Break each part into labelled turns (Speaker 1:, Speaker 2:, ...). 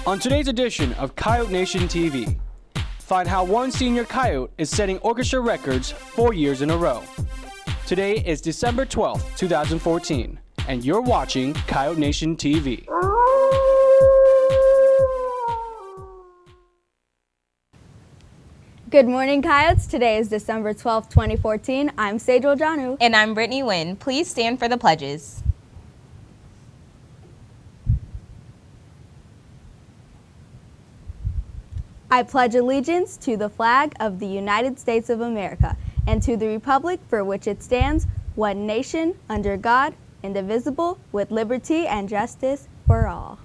Speaker 1: On today's edition of Coyote Nation TV, find how one senior Coyote is setting orchestra records 4 years in a row. Today is December 12th, 2014, and you're watching Coyote Nation TV.
Speaker 2: Good morning, Coyotes. Today is December 12th, 2014. I'm Sejal Janu.
Speaker 3: And I'm Brittany Nguyen. Please stand for the pledges.
Speaker 2: I pledge allegiance to the flag of the United States of America and to the republic for which it stands, one nation, under God, indivisible, with liberty and justice for all.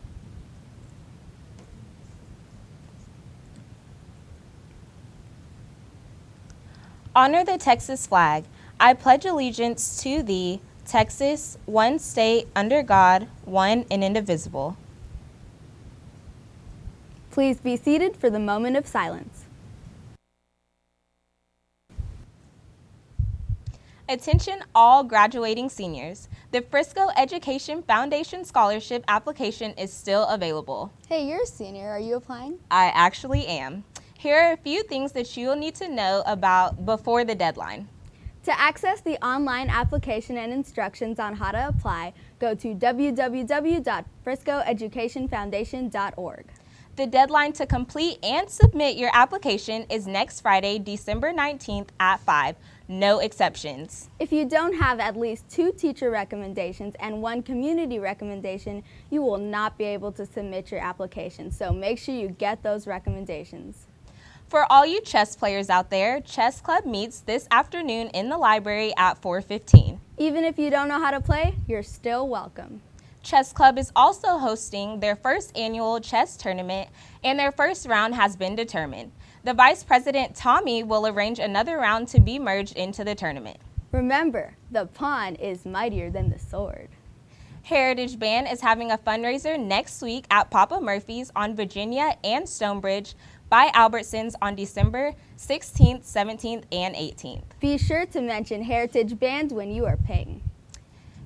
Speaker 3: Honor the Texas flag. I pledge allegiance to thee, Texas, one state, under God, one and indivisible.
Speaker 2: Please be seated for the moment of silence.
Speaker 3: Attention all graduating seniors. The Frisco Education Foundation Scholarship application is still available.
Speaker 2: Hey, you're a senior. Are you applying?
Speaker 3: I actually am. Here are a few things that you'll need to know about before the deadline.
Speaker 2: To access the online application and instructions on how to apply, go to www.friscoeducationfoundation.org.
Speaker 3: The deadline to complete and submit your application is next Friday, December 19th at 5. No exceptions.
Speaker 2: If you don't have at least 2 teacher recommendations and 1 community recommendation, you will not be able to submit your application, so make sure you get those recommendations.
Speaker 3: For all you chess players out there, Chess Club meets this afternoon in the library at 4:15.
Speaker 2: Even if you don't know how to play, you're still welcome.
Speaker 3: Chess Club is also hosting their first annual chess tournament, and their first round has been determined. The Vice President, Tommy, will arrange another round to be merged into the tournament.
Speaker 2: Remember, the pawn is mightier than the sword.
Speaker 3: Heritage Band is having a fundraiser next week at Papa Murphy's on Virginia and Stonebridge by Albertsons on December 16th, 17th, and 18th.
Speaker 2: Be sure to mention Heritage Band when you are paying.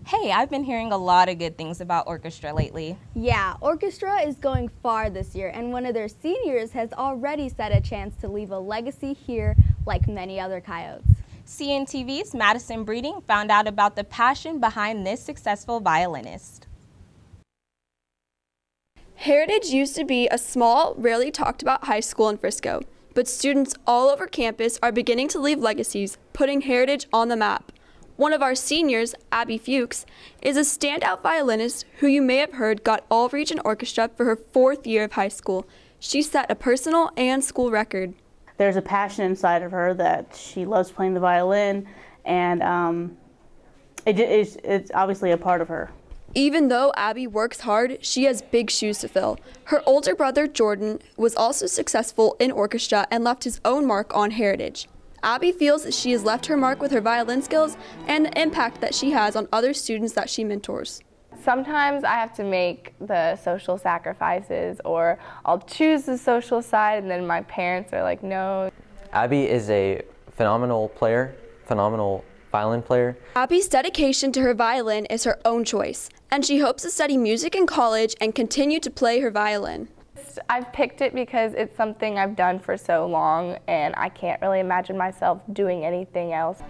Speaker 3: Hey, I've been hearing a lot of good things about orchestra lately.
Speaker 2: Yeah, orchestra is going far this year, and one of their seniors has already set a chance to leave a legacy here like many other Coyotes.
Speaker 3: CNTV's Madison Breeding found out about the passion behind this successful violinist.
Speaker 4: Heritage used to be a small, rarely talked about high school in Frisco, but students all over campus are beginning to leave legacies, putting Heritage on the map. One of our seniors, Abby Fuchs, is a standout violinist who you may have heard got all-region orchestra for her 4th year of high school. She set a personal and school record.
Speaker 5: There's a passion inside of her that she loves playing the violin, and it's obviously a part of her.
Speaker 4: Even though Abby works hard, she has big shoes to fill. Her older brother, Jordan, was also successful in orchestra and left his own mark on Heritage. Abby feels that she has left her mark with her violin skills and the impact that she has on other students that she mentors.
Speaker 6: Sometimes I have to make the social sacrifices, or I'll choose the social side and then my parents are like, no.
Speaker 7: Abby is a phenomenal player, phenomenal violin player.
Speaker 4: Abby's dedication to her violin is her own choice, and she hopes to study music in college and continue to play her violin.
Speaker 6: I've picked it because it's something I've done for so long, and I can't really imagine myself doing anything else.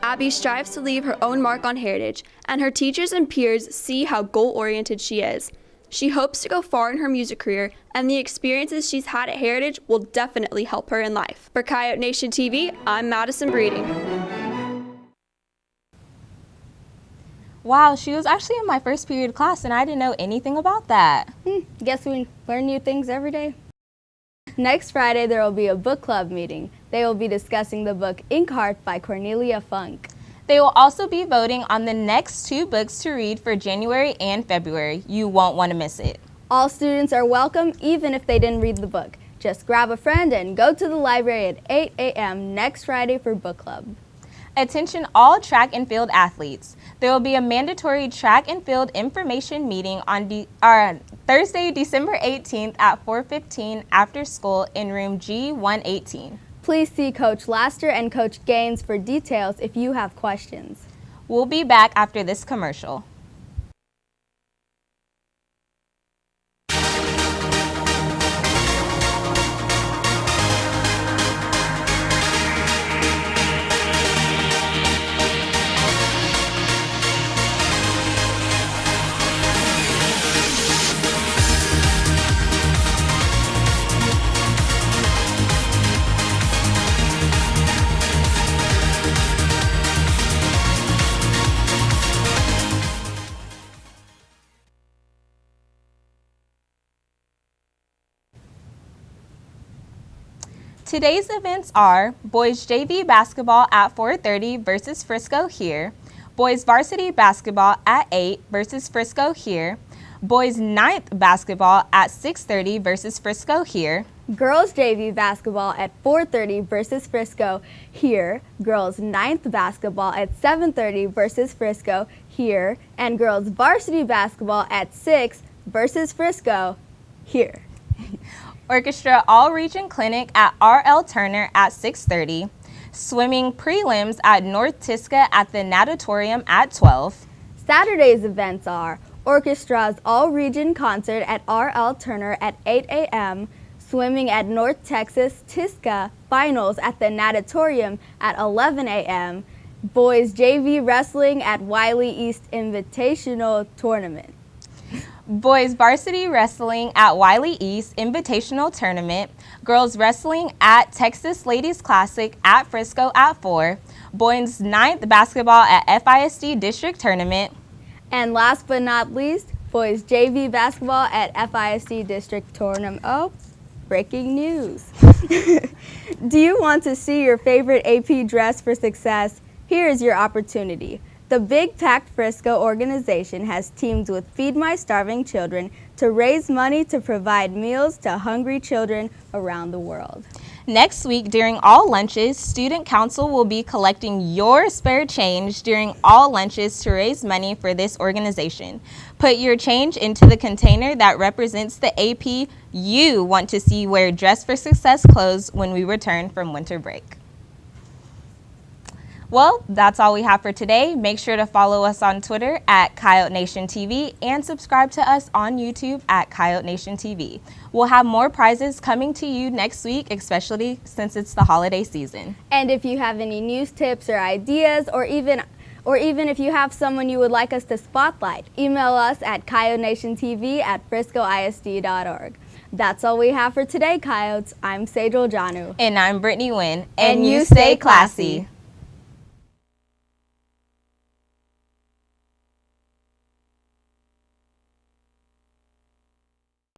Speaker 4: Abby strives to leave her own mark on Heritage, and her teachers and peers see how goal-oriented she is. She hopes to go far in her music career, and the experiences she's had at Heritage will definitely help her in life. For Coyote Nation TV, I'm Madison Breeding.
Speaker 3: Wow, she was actually in my first period class and I didn't know anything about that.
Speaker 2: Guess we learn new things every day. Next Friday, there will be a book club meeting. They will be discussing the book Inkheart by Cornelia Funk.
Speaker 3: They will also be voting on the next 2 books to read for January and February. You won't want to miss it.
Speaker 2: All students are welcome, even if they didn't read the book. Just grab a friend and go to the library at 8 a.m. next Friday for book club.
Speaker 3: Attention all track and field athletes. There will be a mandatory track and field information meeting on Thursday, December 18th at 4:15 after school in room G118.
Speaker 2: Please see Coach Laster and Coach Gaines for details if you have questions.
Speaker 3: We'll be back after this commercial. Today's events are boys JV basketball at 4:30 versus Frisco here, boys varsity basketball at 8 versus Frisco here, boys 9th basketball at 6:30 versus Frisco here,
Speaker 2: Girls JV basketball at 4:30 versus Frisco here, girls 9th basketball at 7:30 versus Frisco here, and girls varsity basketball at 6 versus Frisco here.
Speaker 3: orchestra all-region clinic at R.L. Turner at 6:30, swimming prelims at North Tisca at the natatorium at 12.
Speaker 2: Saturday's events are orchestra's all-region concert at R.L. Turner at 8 a.m., swimming at North Texas Tisca finals at the natatorium at 11 a.m., boys JV wrestling at Wiley East Invitational Tournament.
Speaker 3: Boys varsity wrestling at Wiley East Invitational Tournament, girls wrestling at Texas Ladies Classic at Frisco at 4, boys 9th basketball at FISD District Tournament,
Speaker 2: And last but not least, boys JV basketball at FISD District Tournament. Oh, breaking news. Do you want to see your favorite AP dress for success? Here is your opportunity. The Big Pack Frisco organization has teamed with Feed My Starving Children to raise money to provide meals to hungry children around the world.
Speaker 3: Next week, during all lunches, Student Council will be collecting your spare change during all lunches to raise money for this organization. Put your change into the container that represents the AP you want to see wear Dress for Success clothes when we return from winter break. Well, that's all we have for today. Make sure to follow us on Twitter at Coyote Nation TV and subscribe to us on YouTube at Coyote Nation TV. We'll have more prizes coming to you next week, especially since it's the holiday season.
Speaker 2: And if you have any news tips or ideas, or even if you have someone you would like us to spotlight, email us at coyotenationtv@friscoisd.org. That's all we have for today, Coyotes. I'm Sejal Janu.
Speaker 3: And I'm Brittany Wynn.
Speaker 2: And you stay classy.